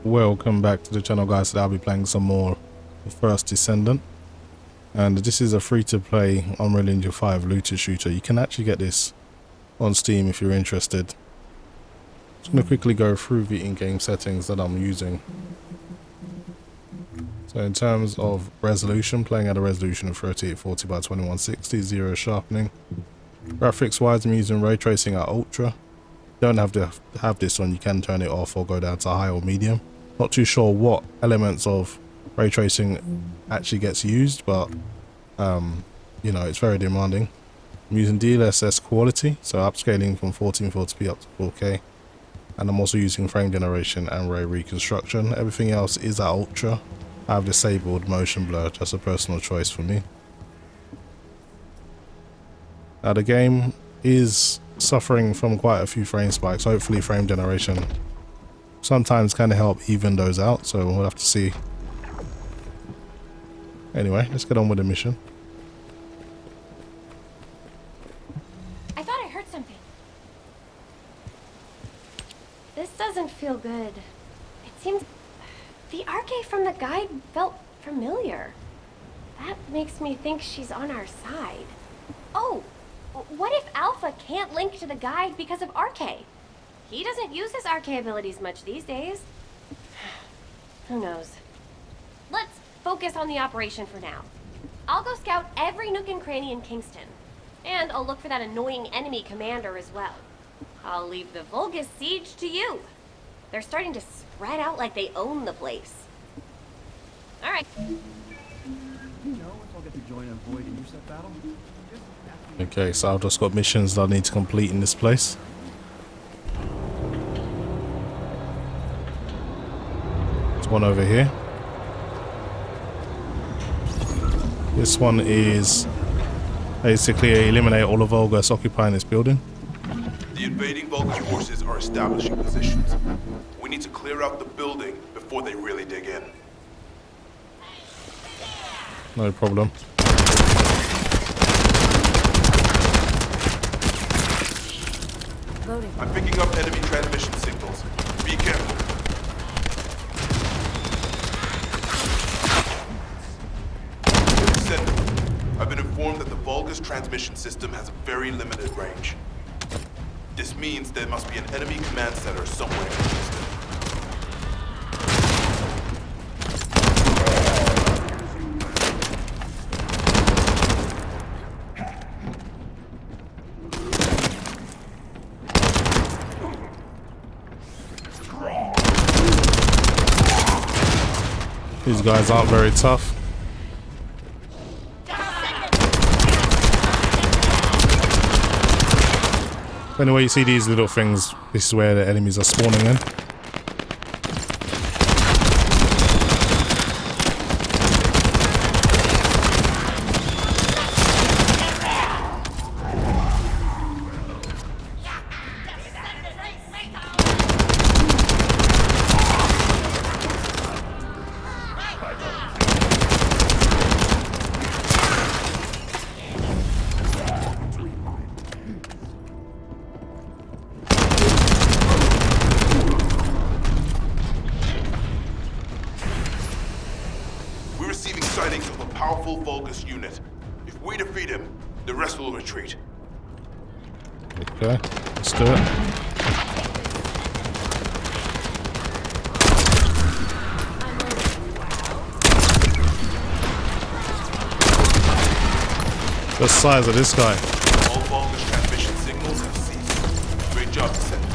Welcome back to the channel, guys. Today I'll be playing some more First Descendant, and this is a free-to-play Unreal Engine 5 looter shooter. You can actually get this on Steam if you're interested. Just going to quickly go through the in-game settings that I'm using. So in terms of resolution, playing at a resolution of 3840 by 2160, 0 sharpening. Graphics wise, I'm using ray tracing at ultra. Don't have to have this on, you can turn it off or go down to high or medium. Not too sure what elements of ray tracing actually gets used, but you know, it's very demanding. I'm using DLSS quality, so upscaling from 1440p up to 4K, and I'm also using frame generation and ray reconstruction. Everything else is at ultra. I have disabled motion blur, just a personal choice for me. Now the game is suffering from quite a few frame spikes. Hopefully frame generation sometimes can help even those out, so we'll have to see. Anyway, let's get on with the mission. I thought I heard something. This doesn't feel good. It seems the arcade from the guide felt familiar. That makes me think she's on our side. Oh, what if Alpha can't link to the guide because of RK? He doesn't use his RK abilities much these days. Who knows? Let's focus on the operation for now. I'll go scout every nook and cranny in Kingston. And I'll look for that annoying enemy commander as well. I'll leave the Vulgus siege to you. They're starting to spread out like they own the place. Alright. You know if I'll get to join a Void intercept battle? Okay, so I've just got missions that I need to complete in this place. There's one over here. This one is basically eliminate all of Vulgus occupying this building. The invading Vulgus forces are establishing positions. We need to clear out the building before they really dig in. No problem. I'm picking up enemy transmission signals. Be careful. Descendant. I've been informed that the Vulgus transmission system has a very limited range. This means there must be an enemy command center somewhere in the system. These guys aren't very tough. Anyway, you see these little things, this is where the enemies are spawning in. Sightings of a powerful Vulgus unit. If we defeat him, the rest will retreat. Okay, let's do it. The size of this guy. All Vulgus transmission signals have ceased. Great job, Descendant.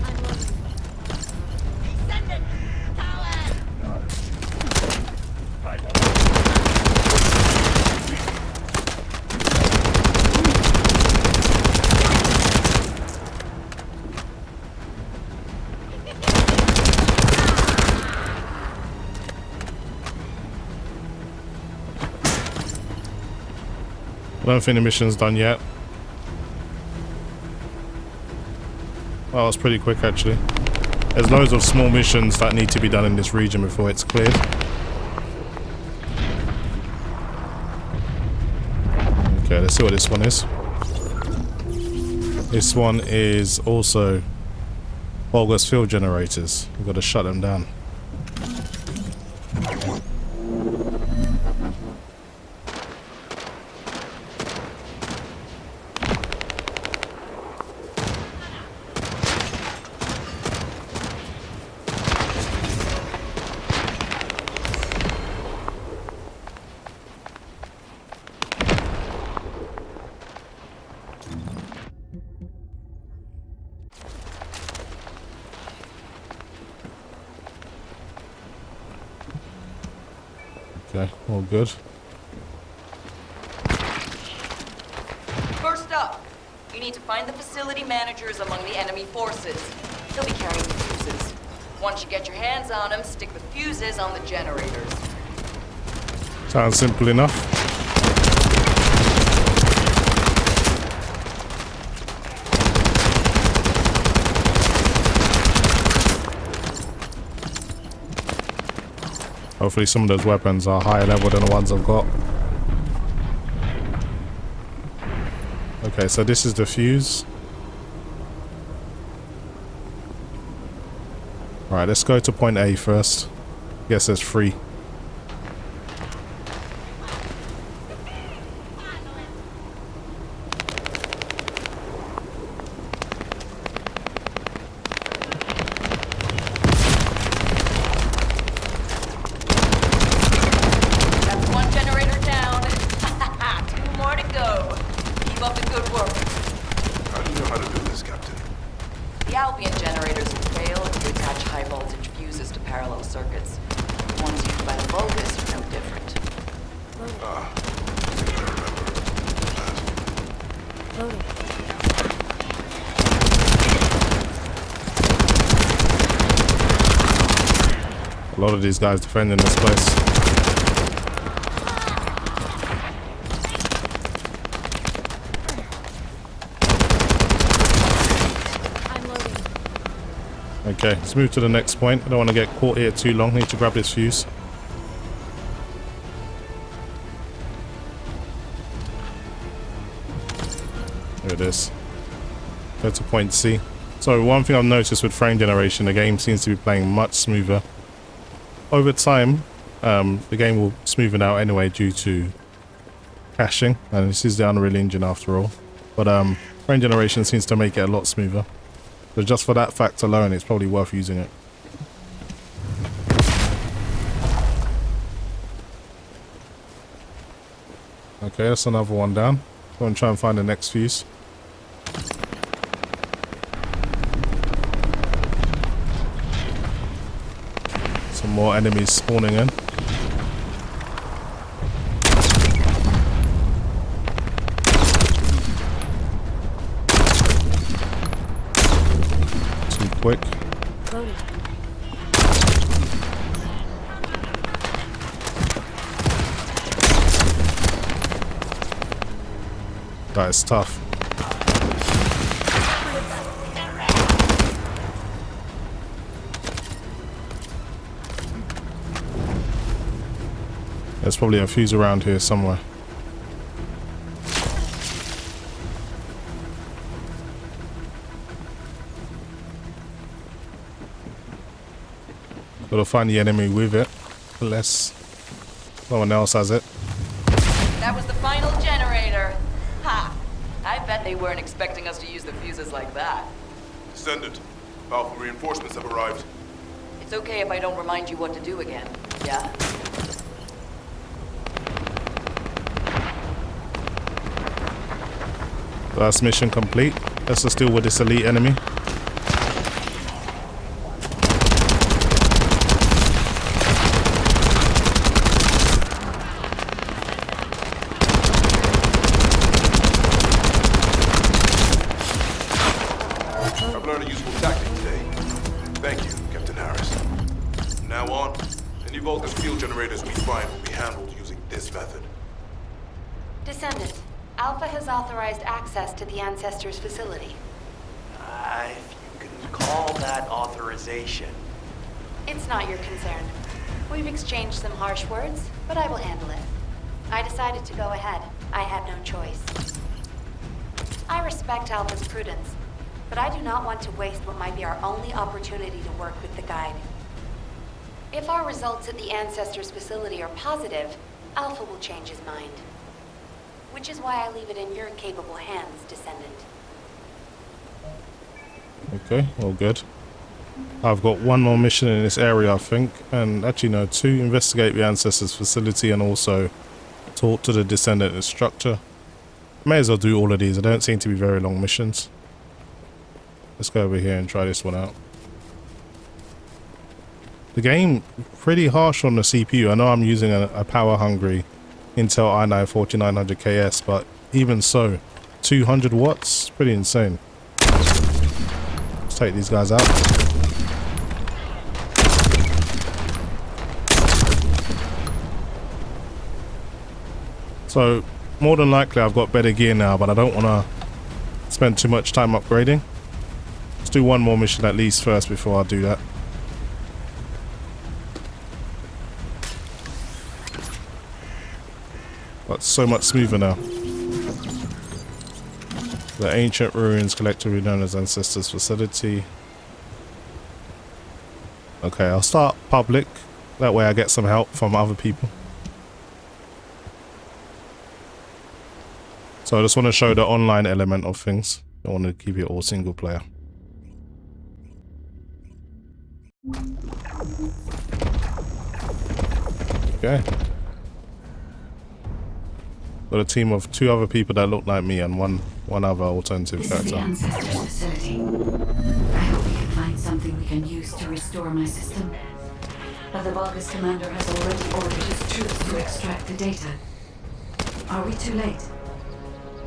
I don't think the mission's done yet. Well, that was pretty quick actually. There's loads of small missions that need to be done in this region before it's cleared. Okay, let's see what this one is. This one is also Vulgus field generators. We've got to shut them down. Okay, all good. First up, you need to find the facility managers among the enemy forces. They'll be carrying the fuses. Once you get your hands on them, stick the fuses on the generators. Sounds simple enough. Hopefully some of those weapons are higher level than the ones I've got. Okay, so this is the fuse. Alright, let's go to point A first. Guess there's 3. A lot of these guys defending this place. Okay, let's move to the next point. I don't want to get caught here too long. Need to grab this fuse. There it is. Go to point C. So one thing I've noticed with frame generation, the game seems to be playing much smoother. Over time, the game will smoothen out anyway due to caching, and this is the Unreal Engine after all. But frame generation seems to make it a lot smoother. So just for that fact alone, it's probably worth using it. Okay, that's another one down. Go and try and find the next fuse. Some more enemies spawning in. Too quick. That is tough. There's probably a fuse around here somewhere. Gotta find the enemy with it, unless someone else has it. That was the final generator. Ha! I bet they weren't expecting us to use the fuses like that. Descendant, powerful reinforcements have arrived. It's okay if I don't remind you what to do again, yeah? Last mission complete. Let's just deal with this elite enemy. I've learned a useful tactic today. Thank you, Captain Harris. From now on, any Vulgus field generators we find will be handled using this method. Descendant, Alpha has authorized access to the Ancestor's facility. If you can call that authorization. It's not your concern. We've exchanged some harsh words, but I will handle it. I decided to go ahead. I had no choice. I respect Alpha's prudence, but I do not want to waste what might be our only opportunity to work with the Guide. If our results at the Ancestor's facility are positive, Alpha will change his mind. Which is why I leave it in your capable hands, Descendant. Okay, all good. I've got one more mission in this area, I think, and actually no, 2. Investigate the Ancestor's facility and also talk to the Descendant instructor. May as well do all of these. They don't seem to be very long missions. Let's go over here and try this one out. The game pretty harsh on the CPU. I know I'm using a power hungry Intel i9 4900KS, but even so, 200 watts, pretty insane. Let's take these guys out. So more than likely I've got better gear now, but I don't want to spend too much time upgrading. Let's do one more mission at least first before I do that. But so much smoother now. The ancient ruins collectively known as Ancestor's facility. Okay, I'll start public. That way I get some help from other people. So I just want to show the online element of things. I want to keep it all single player. Okay. Got a team of 2 other people that look like me and one other alternative This is the character. Ancestor's facility. I hope we can find something we can use to restore my system. But the Vulgus commander has already ordered his troops to extract the data. Are we too late?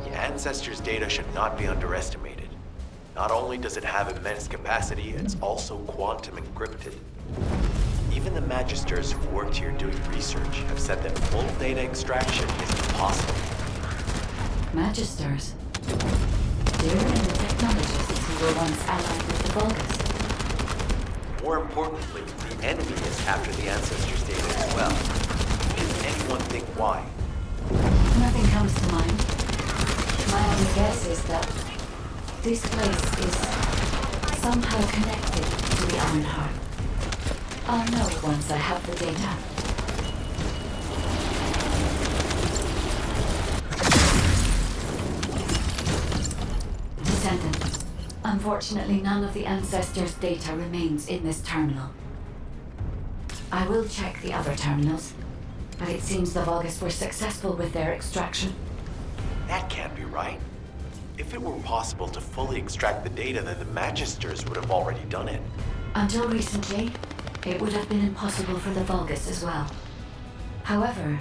The Ancestor's data should not be underestimated. Not only does it have immense capacity, it's also quantum encrypted. Even the Magisters who worked here doing research have said that full data extraction is impossible. Magisters? Daring technologists who were once allied with the Vulgus. More importantly, the enemy is after the Ancestor's data as well. Can anyone think why? Nothing comes to mind. My only guess is that this place is somehow connected to the Ironheart. I'll know once I have the data. Descendant. Unfortunately, none of the Ancestor's data remains in this terminal. I will check the other terminals, but it seems the Vulgus were successful with their extraction. That can't be right. If it were possible to fully extract the data, then the Magisters would have already done it. Until recently, it would have been impossible for the Vulgus as well. However,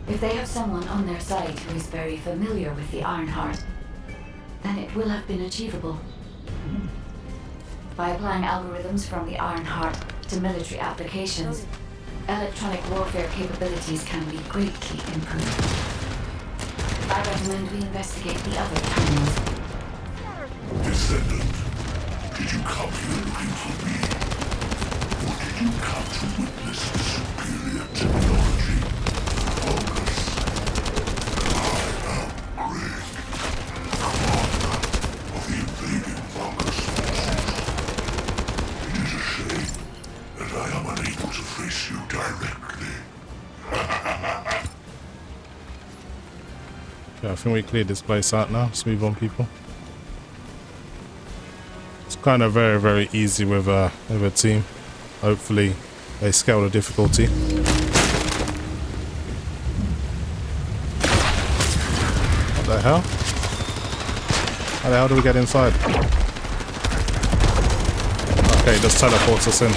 if they have someone on their side who is very familiar with the Ironheart, then it will have been achievable. By applying algorithms from the Ironheart to military applications, electronic warfare capabilities can be greatly improved. I recommend we investigate the other terminals. Descendant, did you come here looking for me? Or did you come to witness superior technology? Focus. I am Greg, commander of the invading Vulgus forces. It is a shame that I am unable to face you directly. Okay, I think we cleared this place out now. Let's move on, people. It's kind of very, very easy with a team. Hopefully, they scale the difficulty. What the hell? How the hell do we get inside? Okay, it just teleports us in.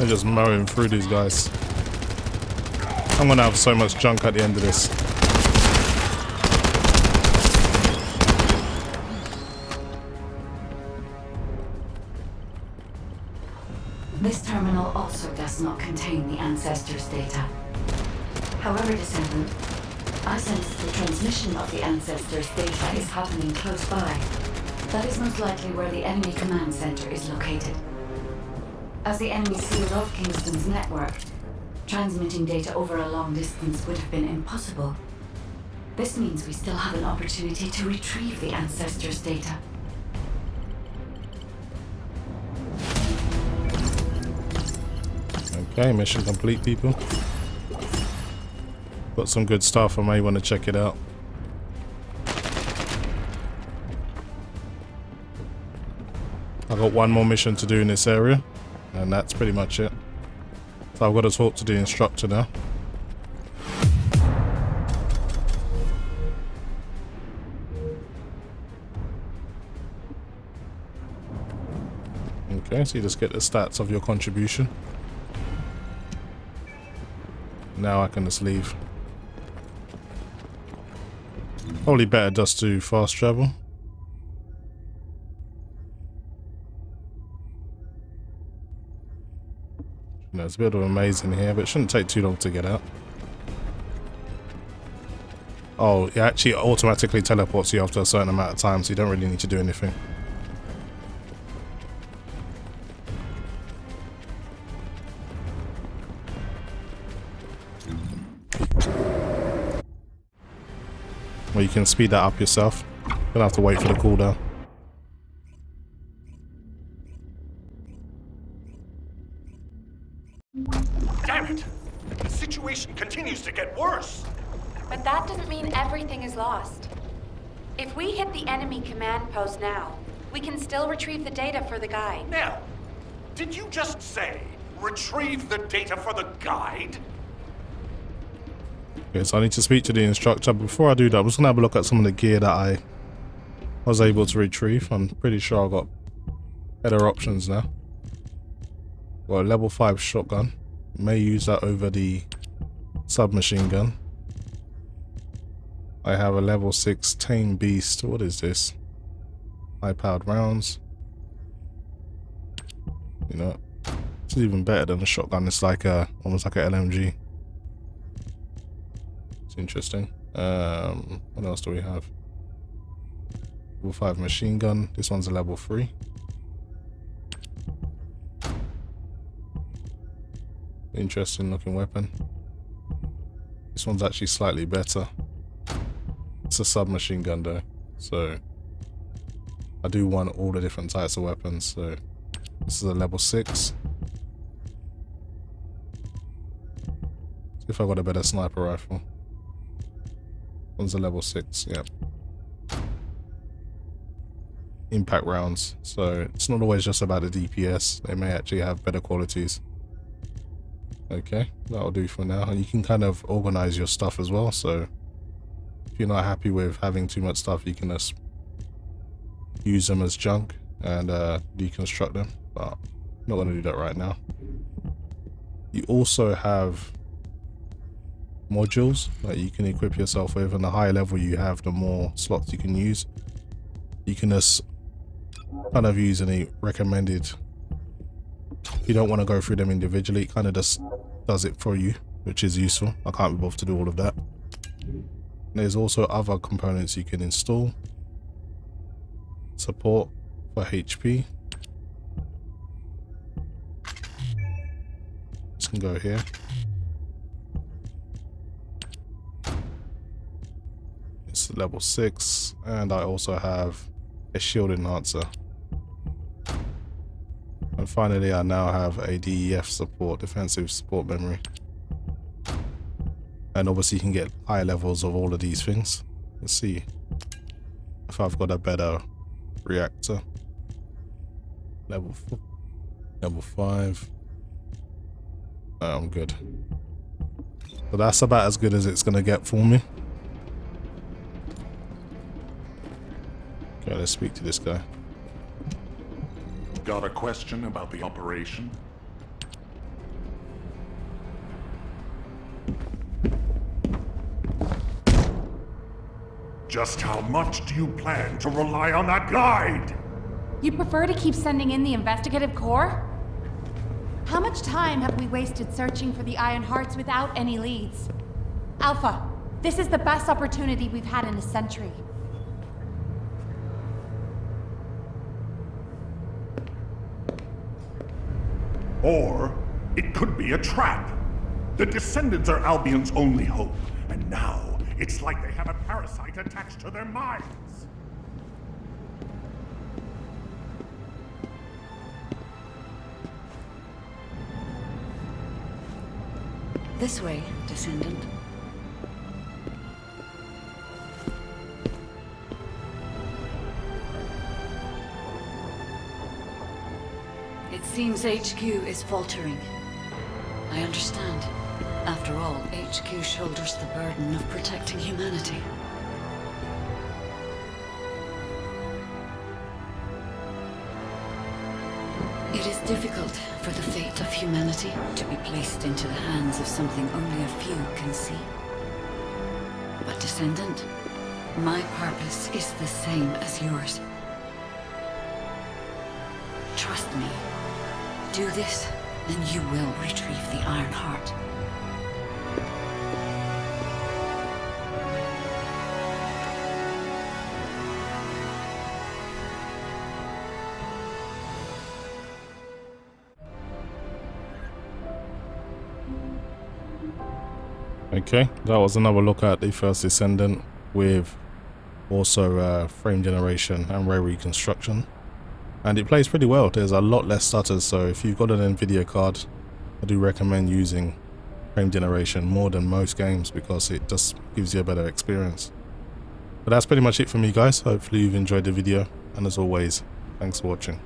They're just mowing through these guys. I'm gonna have so much junk at the end of this. This terminal also does not contain the Ancestor's data. However, Descendant, I sense the transmission of the Ancestor's data is happening close by. That is most likely where the enemy command center is located. As the enemy sealed off Kingston's network, transmitting data over a long distance would have been impossible. This means we still have an opportunity to retrieve the Ancestor's data. Okay, mission complete, people. Got some good stuff. I may want to check it out. I got one more mission to do in this area, and that's pretty much it. So I've got to talk to the instructor now. Okay, so you just get the stats of your contribution. Now I can just leave. Probably better just to fast travel. You know, it's a bit of a maze in here, but it shouldn't take too long to get out. Oh, it actually automatically teleports you after a certain amount of time, so you don't really need to do anything. Well, you can speed that up yourself. Don't have to wait for the cooldown. Damn it! The situation continues to get worse! But that doesn't mean everything is lost. If we hit the enemy command post now, we can still retrieve the data for the guide. Now, did you just say, retrieve the data for the guide? Okay, so I need to speak to the instructor. Before I do that, I'm just going to have a look at some of the gear that I was able to retrieve. I'm pretty sure I got better options now. Got a level 5 shotgun. May use that over the submachine gun. I have a level 6 tame beast. What is this? High-powered rounds. You know, it's even better than a shotgun. It's like almost like a LMG. Interesting. What else do we have? Level 5 machine gun. This one's a level 3. Interesting looking weapon. This one's actually slightly better. It's a submachine gun though, so I do want all the different types of weapons. So this is a level 6. See if I got a better sniper rifle. One's a level 6, yep. Impact rounds, so it's not always just about the DPS, they may actually have better qualities. Okay, that'll do for now, and you can kind of organize your stuff as well, so if you're not happy with having too much stuff, you can just use them as junk and deconstruct them, but I'm not going to do that right now. You also have modules that you can equip yourself with, and the higher level you have, the more slots you can use. You can just kind of use any recommended. You don't want to go through them individually, it kind of just does it for you, which is useful. I can't be bothered to do all of that. There's also other components you can install. Support for HP. This can go here. It's level 6, and I also have a shield enhancer. And finally, I now have a DEF support, defensive support memory. And obviously you can get high levels of all of these things. Let's see if I've got a better reactor. Level 4, level 5. I'm good. So that's about as good as it's gonna get for me. Okay, let's speak to this guy. Got a question about the operation? Just how much do you plan to rely on that guide? You prefer to keep sending in the investigative core? How much time have we wasted searching for the Iron Hearts without any leads? Alpha, this is the best opportunity we've had in a century. Or it could be a trap. The Descendants are Albion's only hope, and now it's like they have a parasite attached to their minds. This way, Descendant. It seems HQ is faltering. I understand. After all, HQ shoulders the burden of protecting humanity. It is difficult for the fate of humanity to be placed into the hands of something only a few can see. But Descendant, my purpose is the same as yours. Trust me. Do this, and you will retrieve the Iron Heart. Okay, that was another look at the First Descendant with also frame generation and ray reconstruction. And it plays pretty well. There's a lot less stutters, so if you've got an NVIDIA card, I do recommend using frame generation more than most games because it just gives you a better experience. But that's pretty much it for me, guys. Hopefully you've enjoyed the video, and as always, thanks for watching.